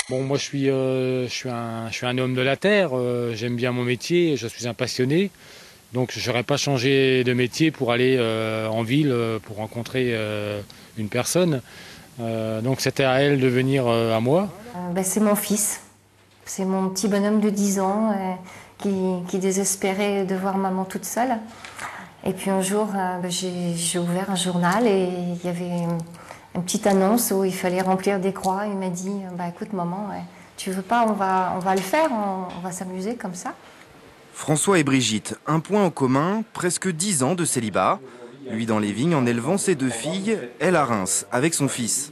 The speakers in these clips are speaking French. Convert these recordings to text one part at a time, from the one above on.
Bon, moi je suis un homme de la terre, j'aime bien mon métier, je suis un passionné, donc je n'aurais pas changé de métier pour aller en ville pour rencontrer une personne. Donc c'était à elle de venir à moi. C'est mon fils, c'est mon petit bonhomme de 10 ans qui désespérait de voir maman toute seule. Et puis un jour, j'ai ouvert un journal et il y avait une petite annonce où il fallait remplir des croix. Il m'a dit, écoute maman, tu veux pas, on va le faire, on va s'amuser comme ça. François et Brigitte, un point en commun, presque 10 ans de célibat. Lui dans les vignes en élevant ses 2 filles, elle à Reims avec son fils.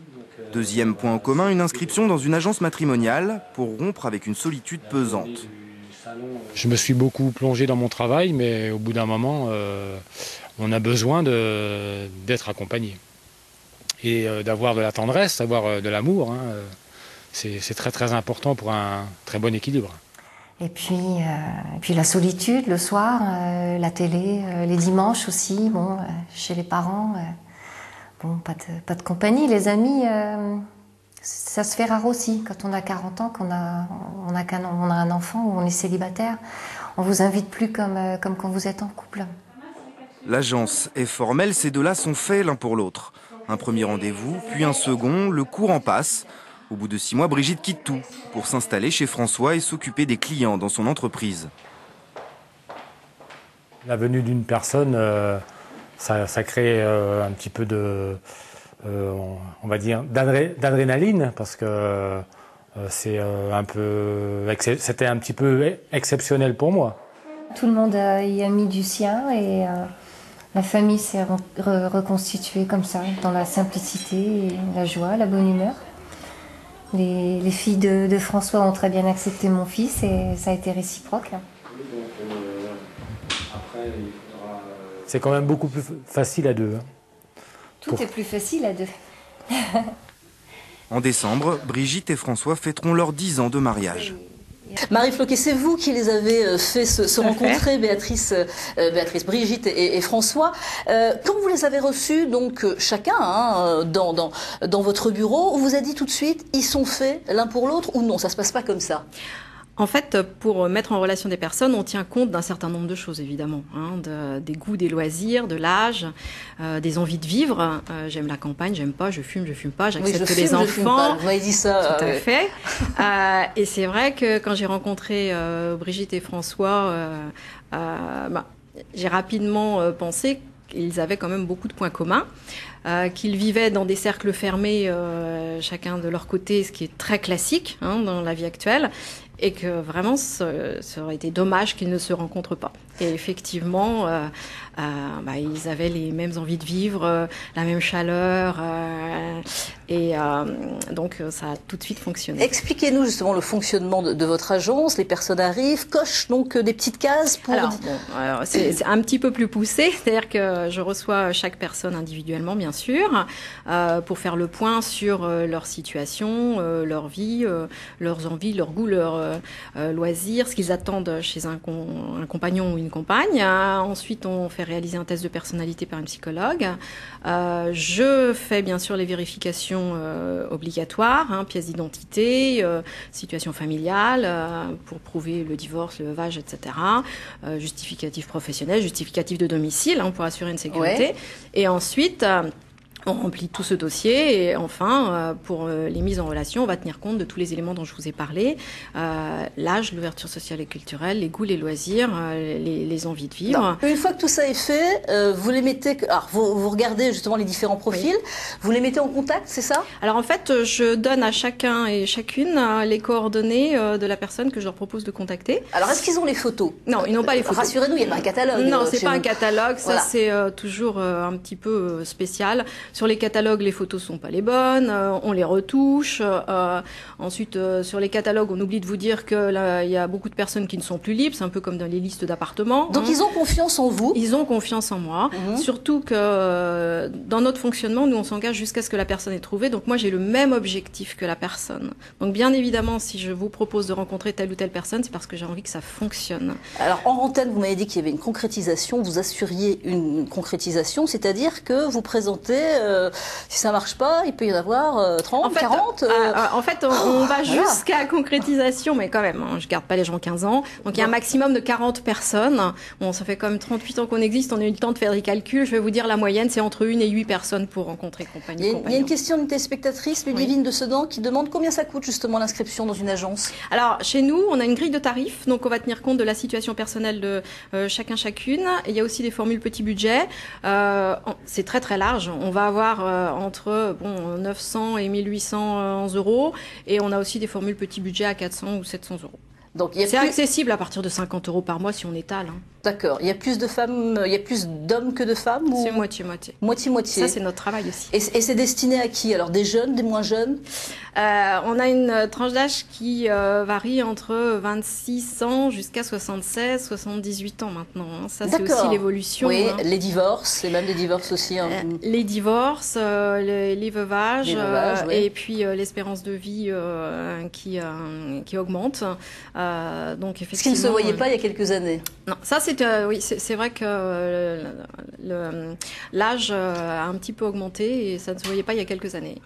Deuxième point en commun, une inscription dans une agence matrimoniale pour rompre avec une solitude pesante. Je me suis beaucoup plongé dans mon travail, mais au bout d'un moment, on a besoin d'être accompagné. Et d'avoir de la tendresse, d'avoir de l'amour, hein, c'est très très important pour un très bon équilibre. Et puis la solitude le soir, la télé, les dimanches aussi, chez les parents, pas de compagnie. Les amis, ça se fait rare aussi. Quand on a 40 ans, qu'on on a un enfant ou on est célibataire, on vous invite plus comme quand vous êtes en couple. L'agence est formelle, ces 2-là sont faits l'un pour l'autre. Un premier rendez-vous, puis un second, le courant passe. Au bout de 6 mois, Brigitte quitte tout pour s'installer chez François et s'occuper des clients dans son entreprise. La venue d'une personne, ça crée un petit peu de, on va dire, d'adrénaline, parce que c'était un petit peu exceptionnel pour moi. Tout le monde y a mis du sien et la famille s'est reconstituée comme ça, dans la simplicité, la joie, la bonne humeur. Les filles de François ont très bien accepté mon fils et ça a été réciproque. C'est quand même beaucoup plus facile à 2. Hein. Tout est plus facile à 2. En décembre, Brigitte et François fêteront leurs 10 ans de mariage. Marie Floquet, c'est vous qui les avez fait se rencontrer, Béatrice, Brigitte et François. Quand vous les avez reçus, donc chacun dans votre bureau, on vous a dit tout de suite, ils sont faits l'un pour l'autre ou non? Ça se passe pas comme ça? En fait, pour mettre en relation des personnes, on tient compte d'un certain nombre de choses, évidemment. Des goûts, des loisirs, de l'âge, des envies de vivre. J'aime la campagne, j'aime pas, je fume pas, j'accepte les enfants. Vous m'avez dit ça. Tout à fait. Et c'est vrai que quand j'ai rencontré Brigitte et François, j'ai rapidement pensé qu'ils avaient quand même beaucoup de points communs, qu'ils vivaient dans des cercles fermés, chacun de leur côté, ce qui est très classique dans la vie actuelle, et que vraiment, ça aurait été dommage qu'ils ne se rencontrent pas. Et effectivement, ils avaient les mêmes envies de vivre, la même chaleur, donc ça a tout de suite fonctionné. Expliquez-nous justement le fonctionnement de votre agence. Les personnes arrivent, cochent donc des petites cases pour... Alors, c'est un petit peu plus poussé, c'est-à-dire que je reçois chaque personne individuellement, bien sûr, pour faire le point sur leur situation, leur vie, leurs envies, leurs goûts, leurs loisirs, ce qu'ils attendent chez un compagnon ou une compagne. Ensuite, on fait réaliser un test de personnalité par une psychologue. Je fais bien sûr les vérifications obligatoires, pièces d'identité, situation familiale, pour prouver le divorce, le veuvage, etc. Justificatif professionnel, justificatif de domicile, pour assurer une sécurité. Ouais. Et ensuite... on remplit tout ce dossier et enfin, pour les mises en relation, on va tenir compte de tous les éléments dont je vous ai parlé. L'âge, l'ouverture sociale et culturelle, les goûts, les loisirs, les envies de vivre. Non. Une fois que tout ça est fait, vous les mettez... Alors, vous regardez justement les différents profils, oui. Vous les mettez en contact, c'est ça? Alors en fait, je donne à chacun et chacune les coordonnées de la personne que je leur propose de contacter. Alors est-ce qu'ils ont les photos? Non, ils n'ont pas les photos. Rassurez-nous, il n'y a pas un catalogue. Non, c'est pas un catalogue, ça c'est toujours un petit peu spécial. Sur les catalogues, les photos sont pas les bonnes, on les retouche. Ensuite, sur les catalogues, on oublie de vous dire qu'il y a beaucoup de personnes qui ne sont plus libres, c'est un peu comme dans les listes d'appartements. Donc ils ont confiance en vous? Ils ont confiance en moi, surtout que dans notre fonctionnement, nous on s'engage jusqu'à ce que la personne ait trouvé. Donc moi j'ai le même objectif que la personne. Donc bien évidemment, si je vous propose de rencontrer telle ou telle personne, c'est parce que j'ai envie que ça fonctionne. Alors en antenne, vous m'avez dit qu'il y avait une concrétisation, vous assuriez une concrétisation, c'est-à-dire que vous présentez si ça marche pas, il peut y en avoir 30, 40. En fait, on va jusqu'à concrétisation, mais quand même, hein, je garde pas les gens 15 ans. Donc il y a un maximum de 40 personnes. Bon, ça fait quand même 38 ans qu'on existe, on a eu le temps de faire des calculs. Je vais vous dire, la moyenne, c'est entre 1 et 8 personnes pour rencontrer compagnie. Il y a une question d'une téléspectatrice, Ludivine de Sedan, qui demande combien ça coûte justement l'inscription dans une agence. Alors, chez nous, on a une grille de tarifs, donc on va tenir compte de la situation personnelle de chacune. Il y a aussi des formules petit budget. C'est très très large. On va avoir entre 900 et 1800 euros, et on a aussi des formules petit budget à 400 ou 700 euros. Donc c'est accessible à partir de 50 euros par mois si on étale. Hein. D'accord. Il y a plus de femmes, il y a plus d'hommes que de femmes ou... C'est moitié-moitié. Moitié-moitié. Ça, c'est notre travail aussi. Et c'est destiné à qui? Alors, des jeunes, des moins jeunes? On a une tranche d'âge qui varie entre 26 ans jusqu'à 76, 78 ans maintenant. Hein. Ça, c'est aussi l'évolution. Oui, hein. Les divorces, et même les divorces aussi. Hein. Les divorces, les veuvages, oui. et puis l'espérance de vie qui augmente. Donc, effectivement, ce qui ne se voyait pas il y a quelques années. Non, ça oui, c'est vrai que l'âge a un petit peu augmenté et ça ne se voyait pas il y a quelques années.